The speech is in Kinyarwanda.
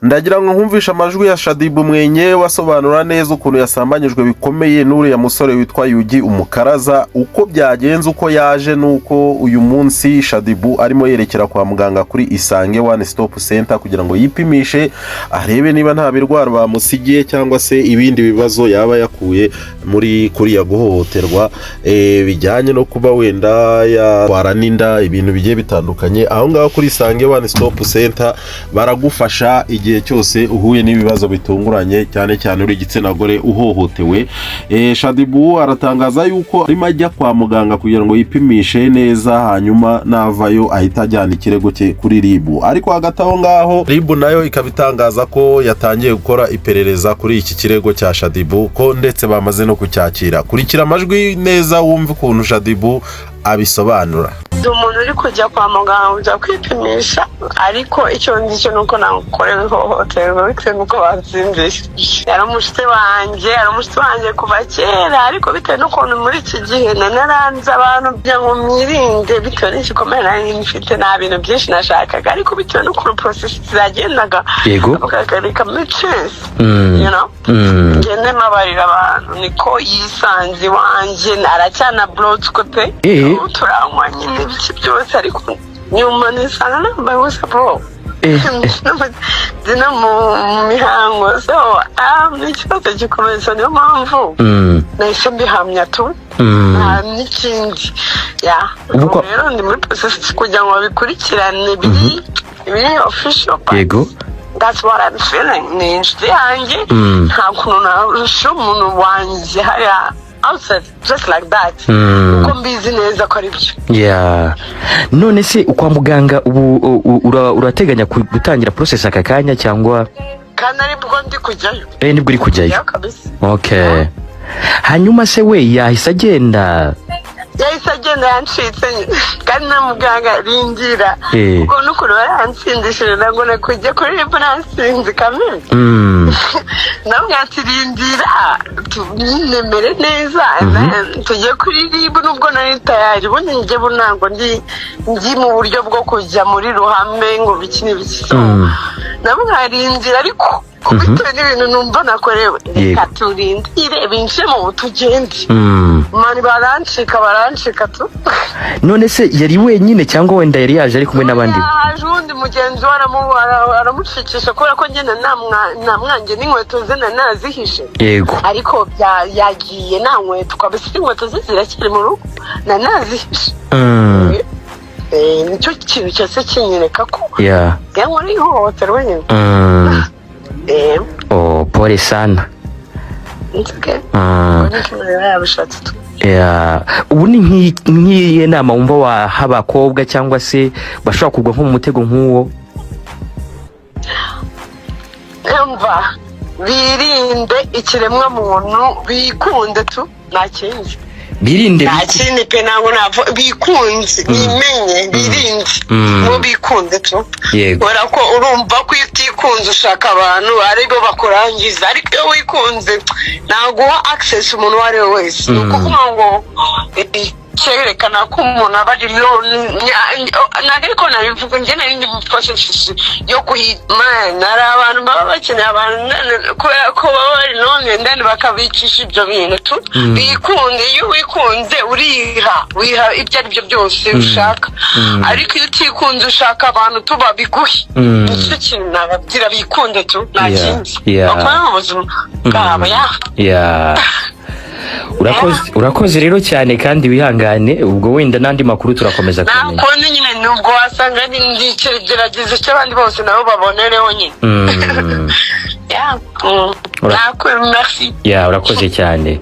Ndagira ngo nkumvisha amajwi ya Shadibu mwenye wasobanura neza ukuntu yasambanyijwe bikomeye n'uriya musore witwa Yugi Umukaraza, uko byagenze, uko yaje, nuko uyu munsi Shadibu arimo yerekera kwa muganga kuri Isange One Stop Center kugira ngo yipimishe arebe niba nta birwara bamusigiye cyangwa se ibindi bibazo yaba yakuye muri kuriya guhohoterwa bijyanye no kuba wenda yatwara n'inda, ibintu bigiye bitandukanye. Aho ngaho kuri Isange One Stop Center baragufasha igihe cyose uhuye n'ibibazo bitunguranye, cyane cyane uri igitsina gore uhohotewe. Shadibu aratangaza yuko arimo ajya kwa muganga kugira ngo yipimishe neza, hanyuma navayo ahita ajyana ikirego cye kuri RIB. Ariko hagati aho ngaho RIB nayo ikabitangaza ko yatangiye gukora iperereza kuri iki kirego cya Shadibu, ko ndetse bamaze no kucyakira. Kurikira amajwi neza wumve ukuntu Shadibu abisobanura. Umuntu uri kujya kwa muganga ujya kwipimisha, ariko icyo ndicyo nuko nakorewe ihohoterwa bitewe nuko batsinzishije. Yari umushyitsi wanjye kuva kera, ariko bitewe n'ukuntu muri iki gihe naranze abantu kugira ngo mwirinde, bitewe n'igikomere nari mfite, nta bintu byinshi nashakaga, ariko bitewe n'ukuntu process zagendaga bakagarika mechance ngende mabarira abantu, niko yisanze wanjye aracyana blood pe turanywa nyine biki byose, ariko nyuma nisanga nambaye ubusa bro dina mu mihango. So n'ikibazo gikomeye, so niyo mpamvu nahise mbihamya tu n'ikindi rero ndi muri process kugira ngo babikurikirane biri official. That's what I'm feeling. Ni inshuti yanjye, nta kuntu narusha umuntu wanjye hariya outside just like that, uko mbizi neza ko ari byo. None se kwa muganga ubu urateganya gutangira process aka kanya cyangwa kandi ari bwo ndi kujyayo? Nibwo uri kujyayo. Okay. Hanyuma se we yahise agenda yancitse kandi na muganga rindira ubwo n'ukuntu baransindishije ntabwo nakujya kuri RIB nansinzi kamere namwe ati rindira tunemere neza tujye kuri RIB, nubwo nari tayari ubundi njye ntabwo ndi mu buryo bwo kujya muri ruhame ngo bikini biki, namwe arindira, ariko kubitewe n'ibintu numva nakorewe reka turindire binjire mu butugende mani barancika tu. None se yari wenyine cyangwa wenda yari yaje ari kumwe n'abandi? Yaje undi mugenzi aramushikisha kubera ko ngenda namwanjye n'inkweto ze nazihishe. Yego. Ariko yagiye nta nkweto, kabisa inkweto ze ziracyari mu rugo nazihishe. Nicyo kintu cyose kinyereka ko yankora ihohoterwa nyine. Oh, pole sana. It's okay. Ubu ni nk'iyihe nama wumva waha abakobwa cyangwa se bashobora kugwa nko mu mutego nk'uwo? Umva, birinde ikiremwa muntu, bikunde tu, nta kindi. Birinde nta kindi pe, ntabwo bikunze, bimenye, birinde ngo bikunde tu. Kubera ko urumva ko iyo utikunze ushaka abantu aribo bakurangiza, ariko iyo wikunze ntabwo uha access umuntu uwo ari we wese. Ni ukuvuga ngo cyerekana ko umuntu aba ari ntabwo ariko nabivuga, njye nari ndi mu process yo kuhimana. Hari abantu baba bakeneye abantu kubera ko baba bari none ndani bakabicisha ibyo bintu tu. Bikunde, iyo wikunze wiha ibyo ari byo byose ushaka, ariko iyo utikunze ushaka abantu tu babiguhe. Nicyo kintu nababwira, bikunde tu, nta kindi bakora mu buzima bwabo. Urakoze rero cyane kandi wihangane, ubwo wenda n'andi makuru turakomeza kumenya. Nakonye nyine nubwo wasanga ndigerageza icyo abandi bose nabo babonereho nyine. Merci. Urakoze cyane.